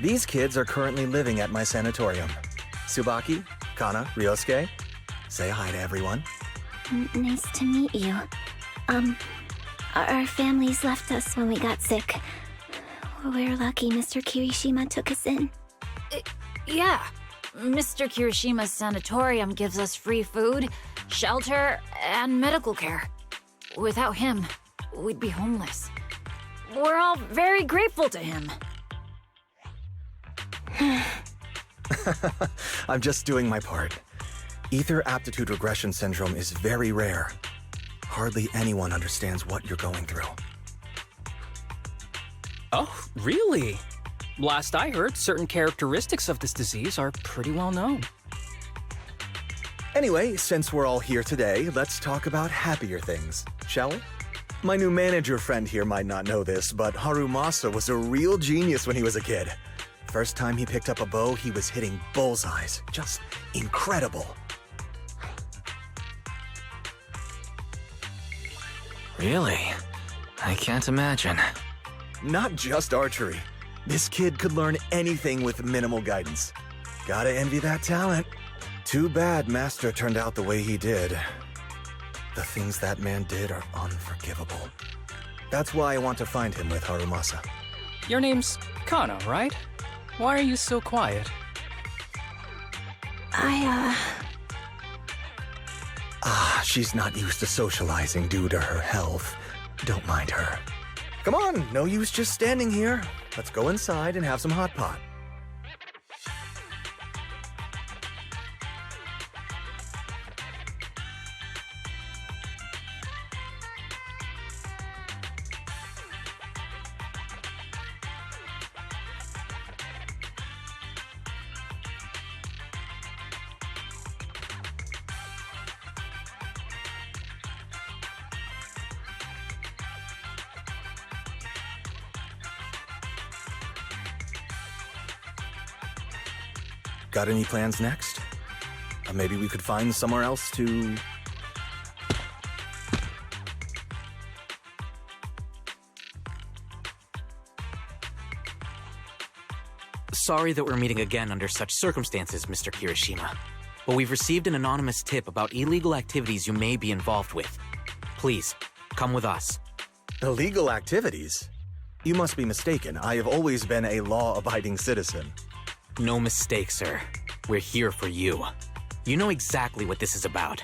These kids are currently living at my sanatorium. Tsubaki, Kana, Ryosuke, say hi to everyone. Nice to meet you. Our families left us when we got sick. We're lucky Mr. Kirishima took us in. Yeah. Mr. Kirishima's sanatorium gives us free food, shelter, and medical care. Without him, we'd be homeless. We're all very grateful to him. I'm just doing my part. Ether aptitude regression syndrome is very rare. Hardly anyone understands what you're going through. Oh, really? Last I heard, certain characteristics of this disease are pretty well known. Anyway, since we're all here today, let's talk about happier things, shall we? My new manager friend here might not know this, but Harumasa was a real genius when he was a kid. First time he picked up a bow, he was hitting bullseyes. Just incredible. Really? I can't imagine. Not just archery. This kid could learn anything with minimal guidance. Gotta envy that talent. Too bad Master turned out the way he did. The things that man did are unforgivable. That's why I want to find him with Harumasa. Your name's Kana, right? Why are you so quiet? She's not used to socializing due to her health. Don't mind her. Come on, no use just standing here. Let's go inside and have some hot pot. Got any plans next? Maybe we could find somewhere else to... Sorry that we're meeting again under such circumstances, Mr. Kirishima. But we've received an anonymous tip about illegal activities you may be involved with. Please, come with us. Illegal activities? You must be mistaken. I have always been a law-abiding citizen. No mistake, sir. We're here for you. You know exactly what this is about.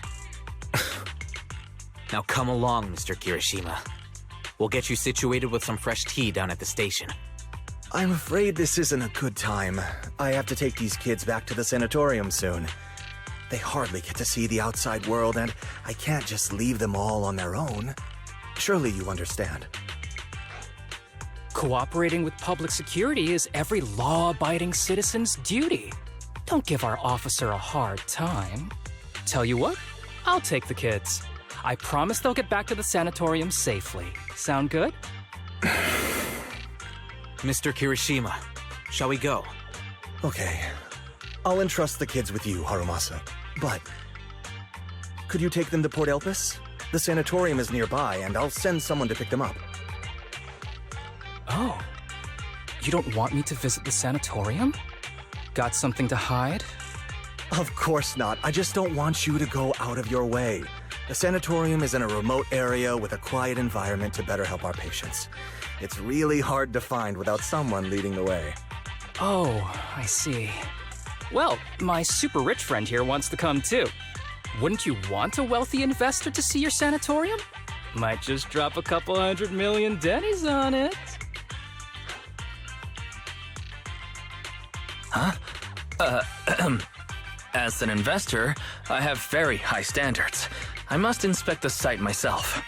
Now come along, Mr. Kirishima. We'll get you situated with some fresh tea down at the station. I'm afraid this isn't a good time. I have to take these kids back to the sanatorium soon. They hardly get to see the outside world, and I can't just leave them all on their own. Surely you understand. Cooperating with public security is every law-abiding citizen's duty. Don't give our officer a hard time. Tell you what, I'll take the kids. I promise they'll get back to the sanatorium safely. Sound good? Mr. Kirishima, shall we go? Okay. I'll entrust the kids with you, Harumasa. But... could you take them to Port Elpis? The sanatorium is nearby, and I'll send someone to pick them up. Oh. You don't want me to visit the sanatorium? Got something to hide? Of course not. I just don't want you to go out of your way. The sanatorium is in a remote area with a quiet environment to better help our patients. It's really hard to find without someone leading the way. Oh, I see. Well, my super rich friend here wants to come too. Wouldn't you want a wealthy investor to see your sanatorium? Might just drop a couple $100 million dennies on it. Huh? As an investor, I have very high standards. I must inspect the site myself.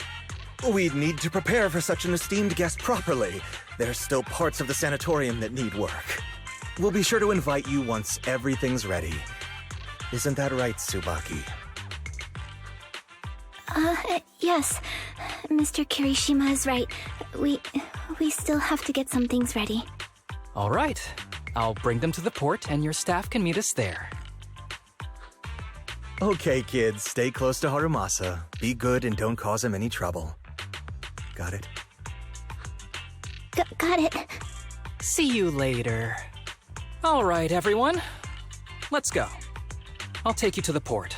We'd need to prepare for such an esteemed guest properly. There's still parts of the sanatorium that need work. We'll be sure to invite you once everything's ready. Isn't that right, Tsubaki? Yes. Mr. Kirishima is right. We still have to get some things ready. All right. I'll bring them to the port and your staff can meet us there. Okay, kids, stay close to Harumasa. Be good and don't cause him any trouble. Got it? Got it. See you later. All right, everyone. Let's go. I'll take you to the port.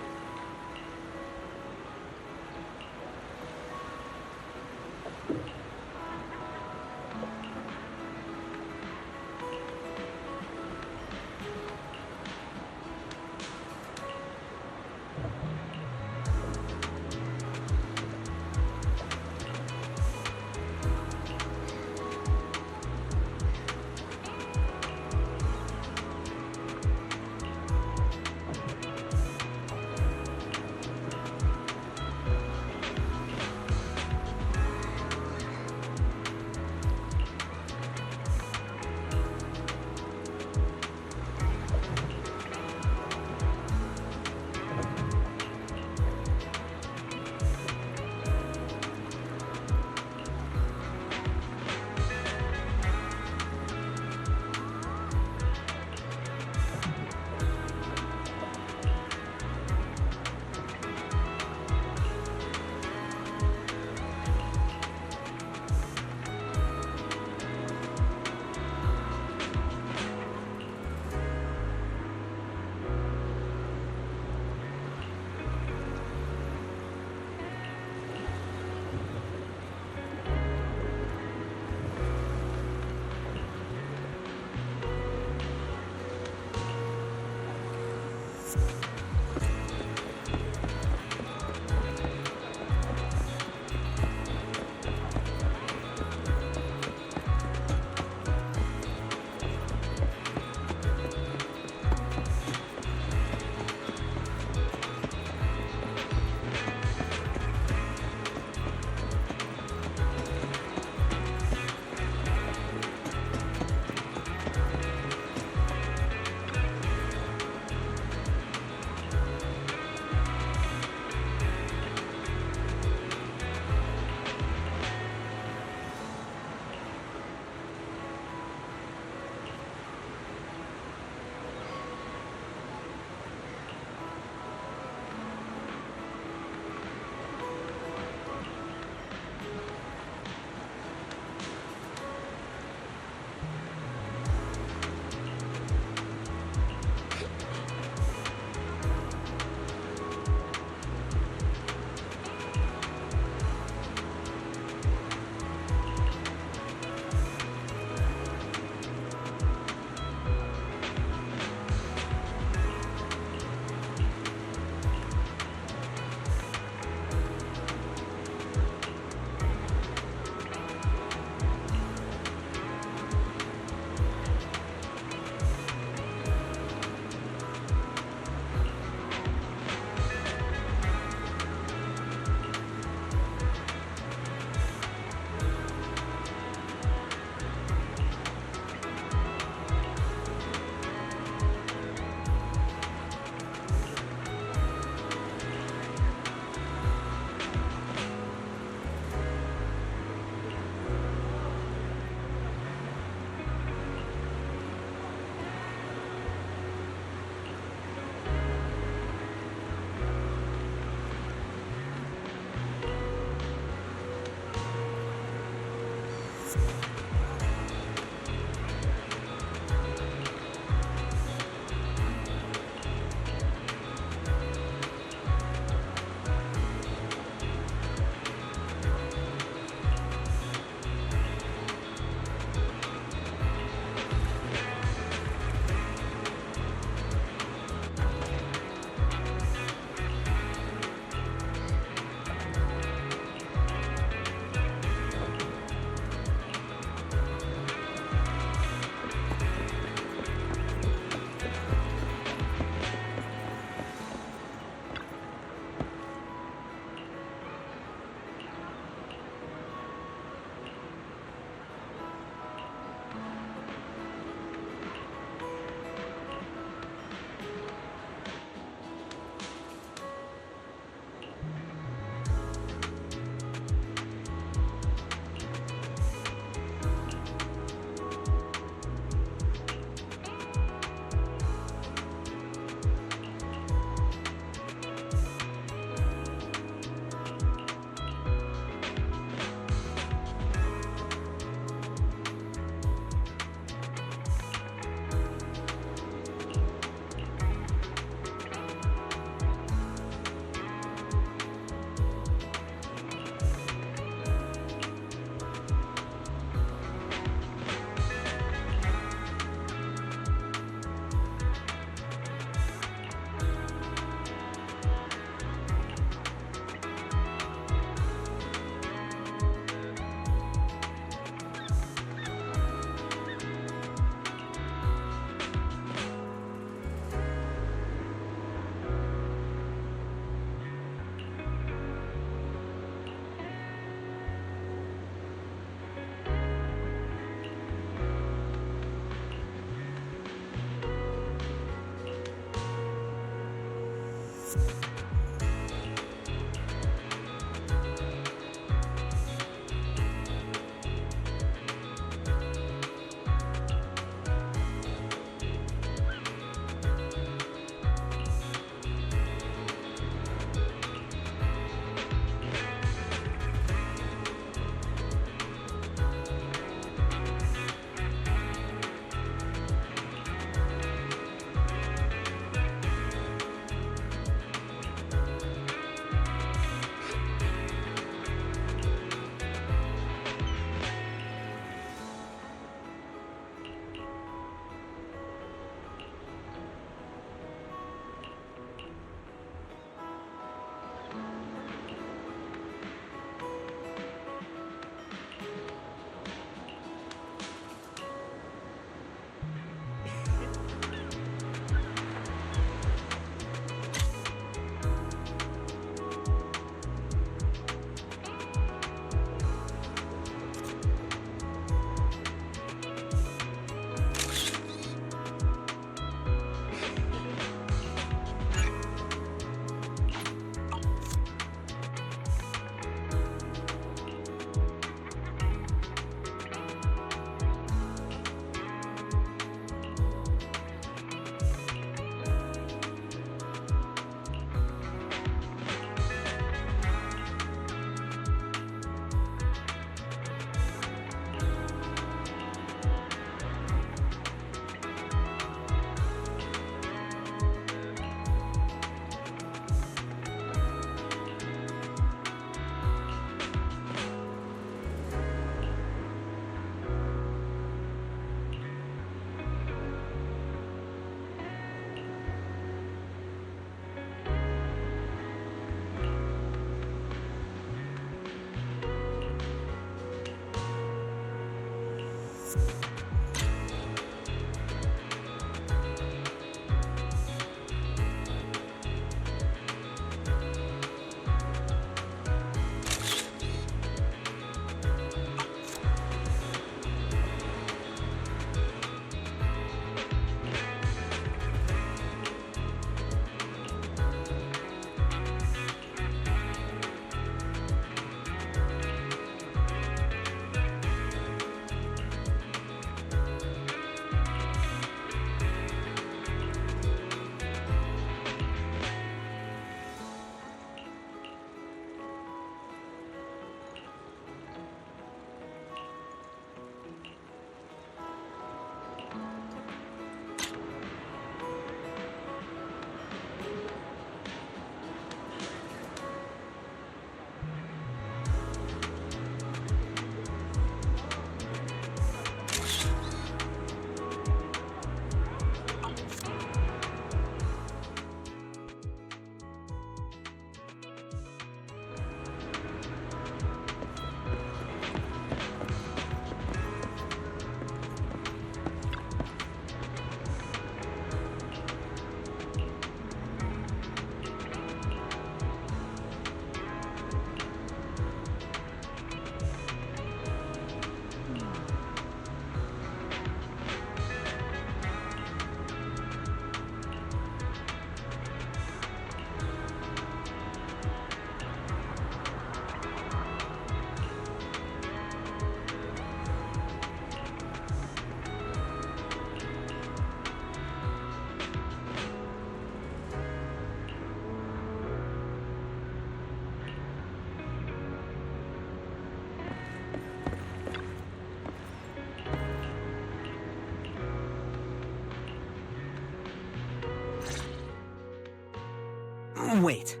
Wait,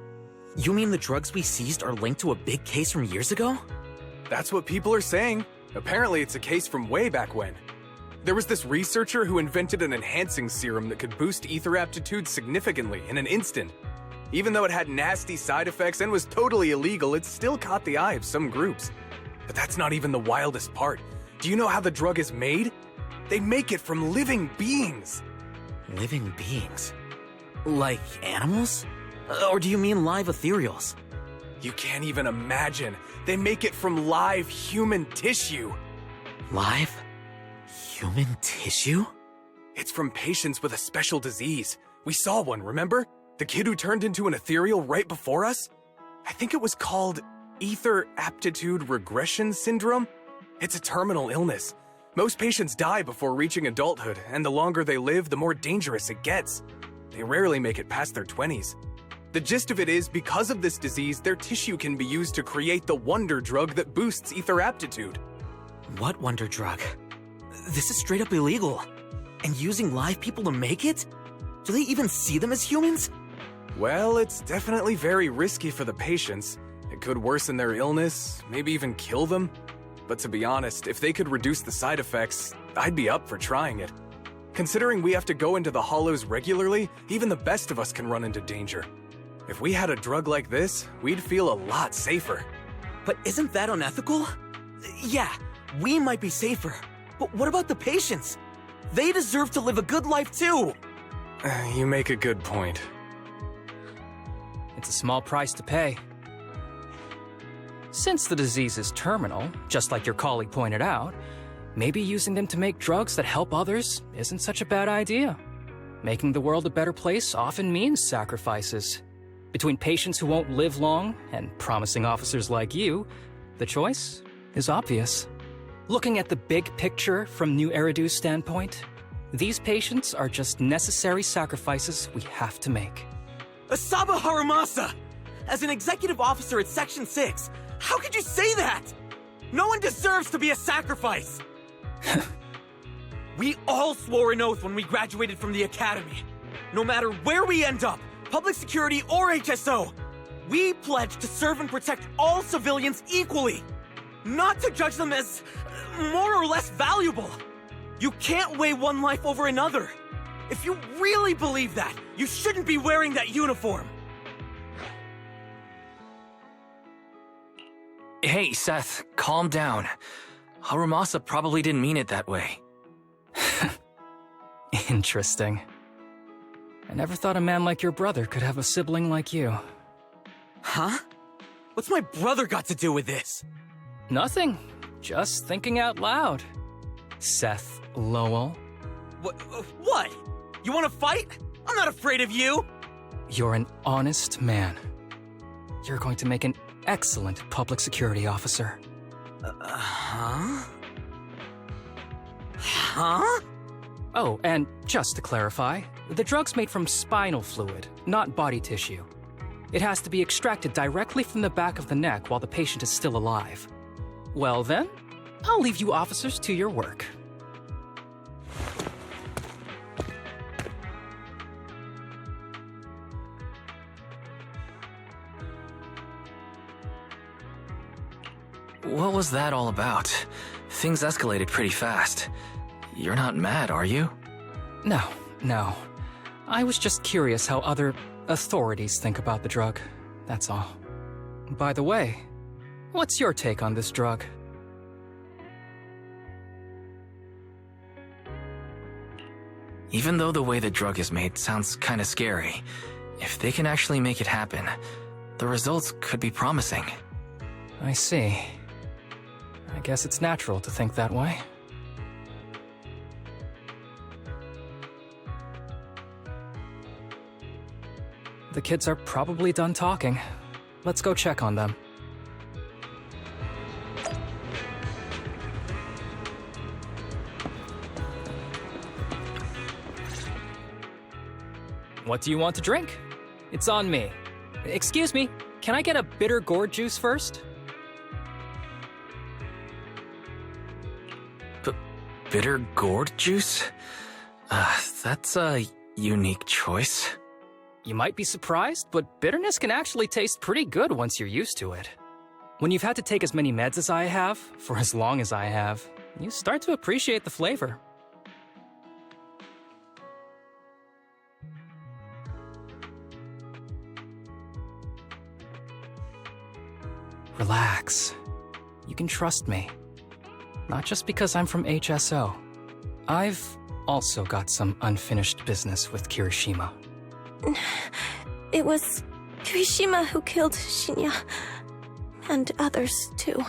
you mean the drugs we seized are linked to a big case from years ago? That's what people are saying. Apparently it's a case from way back when. There was this researcher who invented an enhancing serum that could boost ether aptitude significantly in an instant. Even though it had nasty side effects and was totally illegal, it still caught the eye of some groups. But that's not even the wildest part. Do you know how the drug is made? They make it from living beings. Living beings? Like animals? Or do you mean live ethereals? You can't even imagine. They make it from live human tissue. Live? Human tissue? It's from patients with a special disease. We saw one, remember? The kid who turned into an ethereal right before us? I think it was called Ether Aptitude Regression Syndrome. It's a terminal illness. Most patients die before reaching adulthood, and the longer they live, the more dangerous it gets. They rarely make it past their 20s. The gist of it is, because of this disease, their tissue can be used to create the wonder drug that boosts ether aptitude. What wonder drug? This is straight up illegal. And using live people to make it? Do they even see them as humans? Well, it's definitely very risky for the patients. It could worsen their illness, maybe even kill them. But to be honest, if they could reduce the side effects, I'd be up for trying it. Considering we have to go into the hollows regularly, even the best of us can run into danger. If we had a drug like this, we'd feel a lot safer. But isn't that unethical? Yeah, we might be safer. But what about the patients? They deserve to live a good life too! You make a good point. It's a small price to pay. Since the disease is terminal, just like your colleague pointed out, maybe using them to make drugs that help others isn't such a bad idea. Making the world a better place often means sacrifices. Between patients who won't live long and promising officers like you, the choice is obvious. Looking at the big picture from New Eridu's standpoint, these patients are just necessary sacrifices we have to make. Asaba Harumasa! As an executive officer at Section 6, how could you say that? No one deserves to be a sacrifice! We all swore an oath when we graduated from the academy. No matter where we end up, public security or HSO, we pledge to serve and protect all civilians equally, not to judge them as more or less valuable. You can't weigh one life over another. If you really believe that, you shouldn't be wearing that uniform. Hey, Seth, calm down. Harumasa probably didn't mean it that way. Interesting. I never thought a man like your brother could have a sibling like you. Huh? What's my brother got to do with this? Nothing. Just thinking out loud. Seth Lowell. What? You want to fight? I'm not afraid of you! You're an honest man. You're going to make an excellent public security officer. Huh? Huh? Oh, and just to clarify, the drug's made from spinal fluid, not body tissue. It has to be extracted directly from the back of the neck while the patient is still alive. Well then, I'll leave you officers to your work. What was that all about? Things escalated pretty fast. You're not mad, are you? No. I was just curious how other authorities think about the drug. That's all. By the way, what's your take on this drug? Even though the way the drug is made sounds kinda scary, if they can actually make it happen, the results could be promising. I see. I guess it's natural to think that way. The kids are probably done talking. Let's go check on them. What do you want to drink? It's on me. Excuse me, can I get a bitter gourd juice first? Bitter gourd juice? That's a unique choice. You might be surprised, but bitterness can actually taste pretty good once you're used to it. When you've had to take as many meds as I have, for as long as I have, you start to appreciate the flavor. Relax. You can trust me. Not just because I'm from HSO. I've also got some unfinished business with Kirishima. It was Kirishima who killed Shinya. And others, too.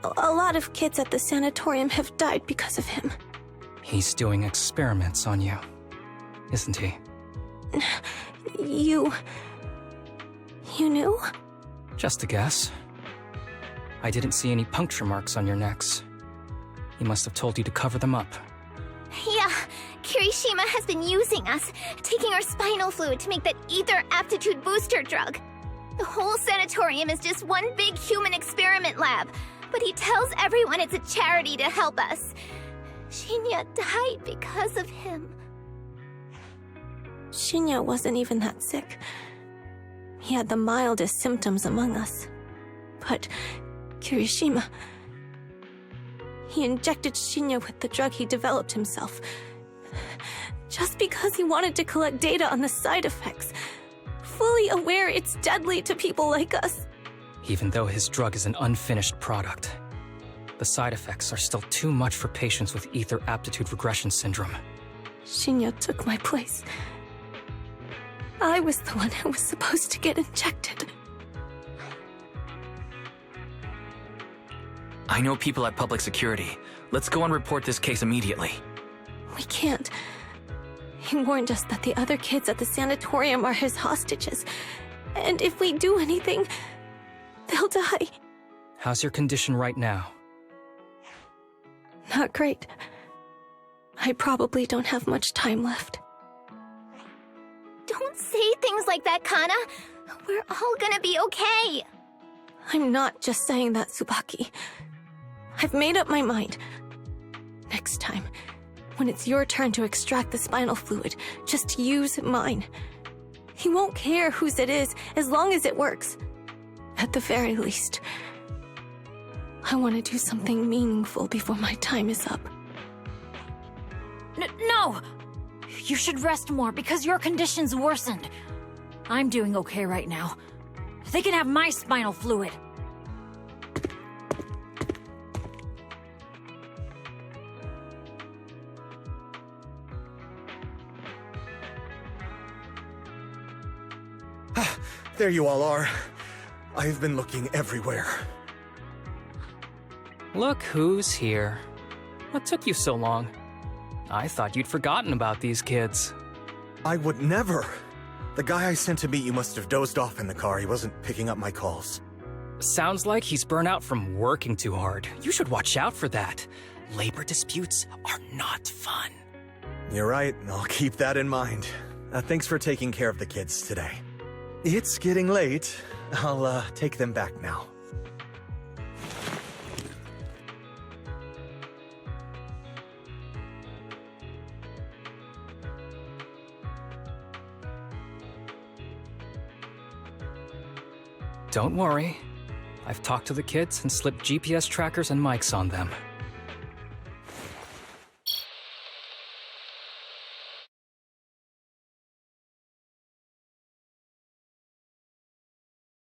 A lot of kids at the sanatorium have died because of him. He's doing experiments on you, isn't he? You knew? Just a guess. I didn't see any puncture marks on your necks. He must have told you to cover them up. Yeah, Kirishima has been using us, taking our spinal fluid to make that ether aptitude booster drug. The whole sanatorium is just one big human experiment lab, but he tells everyone it's a charity to help us. Shinya died because of him. Shinya wasn't even that sick. He had the mildest symptoms among us. But Kirishima... he injected Shinya with the drug he developed himself. Just because he wanted to collect data on the side effects. Fully aware it's deadly to people like us. Even though his drug is an unfinished product, the side effects are still too much for patients with ether aptitude regression syndrome. Shinya took my place. I was the one who was supposed to get injected. I know people at public security. Let's go and report this case immediately. We can't. He warned us that the other kids at the sanatorium are his hostages. And if we do anything, they'll die. How's your condition right now? Not great. I probably don't have much time left. Don't say things like that, Kana. We're all gonna be okay. I'm not just saying that, Tsubaki. I've made up my mind. Next time, when it's your turn to extract the spinal fluid, just use mine. He won't care whose it is, as long as it works. At the very least, I want to do something meaningful before my time is up. No! You should rest more because your condition's worsened. I'm doing okay right now. They can have my spinal fluid. There you all are. I've been looking everywhere. Look who's here. What took you so long? I thought you'd forgotten about these kids. I would never. The guy I sent to meet you must have dozed off in the car. He wasn't picking up my calls. Sounds like he's burnt out from working too hard. You should watch out for that. Labor disputes are not fun. You're right. I'll keep that in mind. Thanks for taking care of the kids today. It's getting late. I'll take them back now. Don't worry. I've talked to the kids and slipped GPS trackers and mics on them.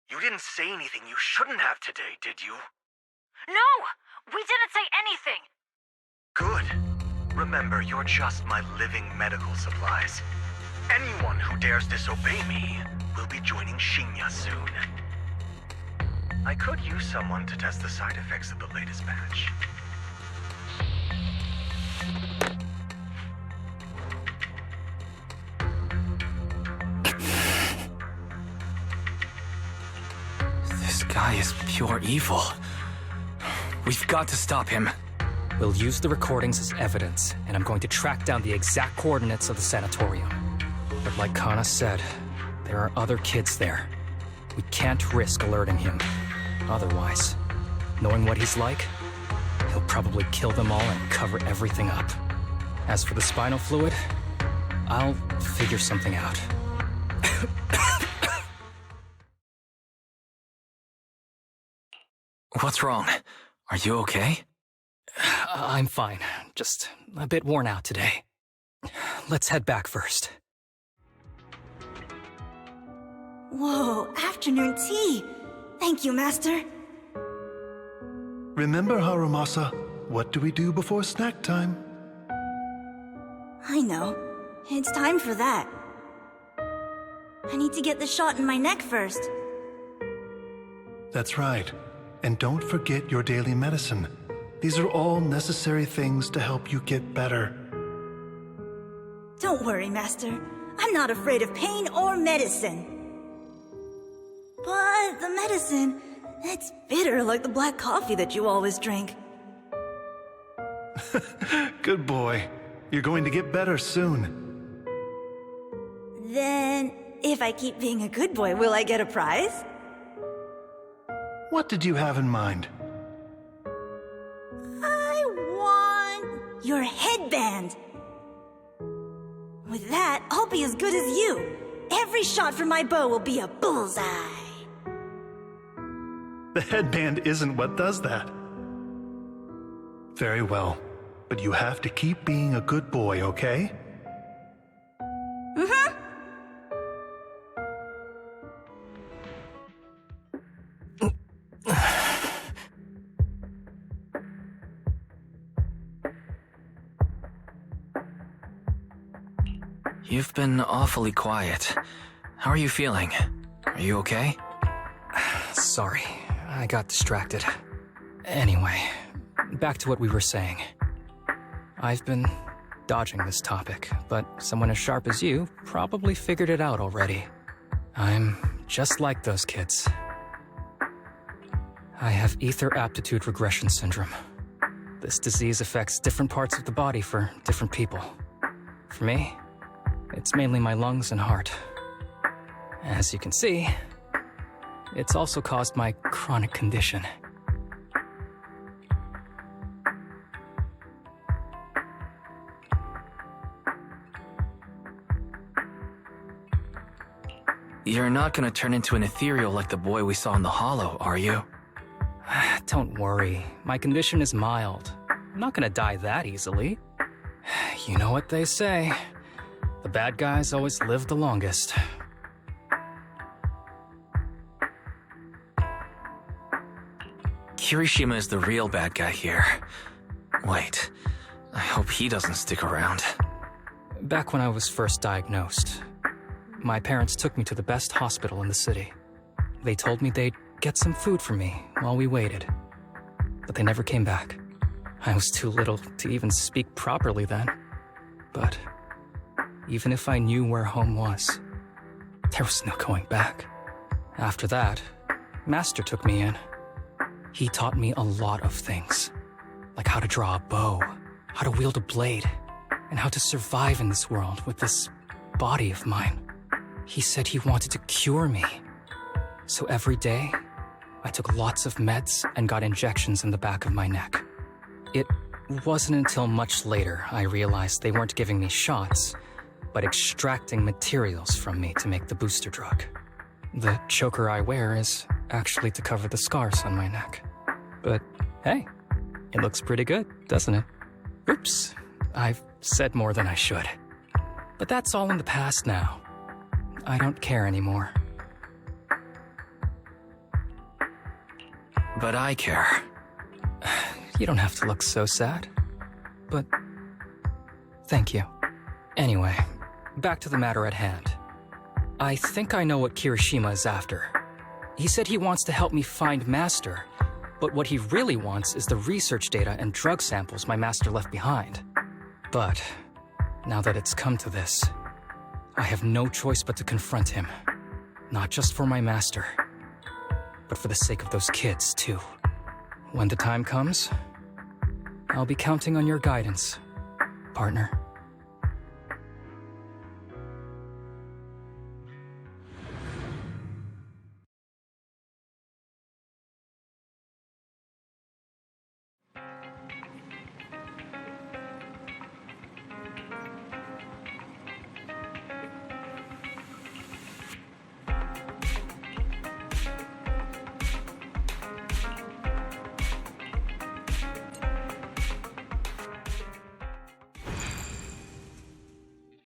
You didn't say anything you shouldn't have today, did you? No! We didn't say anything! Good. Remember, you're just my living medical supplies. Anyone who dares disobey me will be joining Shinya soon. I could use someone to test the side effects of the latest batch. This guy is pure evil. We've got to stop him. We'll use the recordings as evidence, and I'm going to track down the exact coordinates of the sanatorium. But like Kana said, there are other kids there. We can't risk alerting him. Otherwise, knowing what he's like, he'll probably kill them all and cover everything up. As for the spinal fluid, I'll figure something out. What's wrong? Are you okay? I'm fine. Just a bit worn out today. Let's head back first. Whoa, afternoon tea! Thank you, Master. Remember, Harumasa, what do we do before snack time? I know. It's time for that. I need to get the shot in my neck first. That's right. And don't forget your daily medicine. These are all necessary things to help you get better. Don't worry, Master. I'm not afraid of pain or medicine. But the medicine, it's bitter like the black coffee that you always drink. Good boy. You're going to get better soon. Then, if I keep being a good boy, will I get a prize? What did you have in mind? I want your headband. With that, I'll be as good as you. Every shot from my bow will be a bullseye. The headband isn't what does that. Very well, but you have to keep being a good boy, okay? Mm-hmm. You've been awfully quiet. How are you feeling? Are you okay? Sorry, I got distracted. Anyway, back to what we were saying. I've been dodging this topic, but someone as sharp as you probably figured it out already. I'm just like those kids. I have ether aptitude regression syndrome. This disease affects different parts of the body for different people. For me, it's mainly my lungs and heart. As you can see, it's also caused my chronic condition. You're not gonna turn into an ethereal like the boy we saw in the hollow, are you? Don't worry, my condition is mild. I'm not gonna die that easily. You know what they say. The bad guys always live the longest. Kirishima is the real bad guy here. Wait, I hope he doesn't stick around. Back when I was first diagnosed, my parents took me to the best hospital in the city. They told me they'd get some food for me while we waited. But they never came back. I was too little to even speak properly then. But even if I knew where home was, there was no going back. After that, Master took me in. He taught me a lot of things, like how to draw a bow, how to wield a blade, and how to survive in this world with this body of mine. He said he wanted to cure me. So every day, I took lots of meds and got injections in the back of my neck. It wasn't until much later I realized they weren't giving me shots, but extracting materials from me to make the booster drug. The choker I wear is actually to cover the scars on my neck. But hey, it looks pretty good, doesn't it? Oops, I've said more than I should. But that's all in the past now. I don't care anymore. But I care. You don't have to look so sad. But thank you. Anyway, back to the matter at hand. I think I know what Kirishima is after. He said he wants to help me find Master, but what he really wants is the research data and drug samples my master left behind. But now that it's come to this, I have no choice but to confront him. Not just for my master, but for the sake of those kids, too. When the time comes, I'll be counting on your guidance, partner.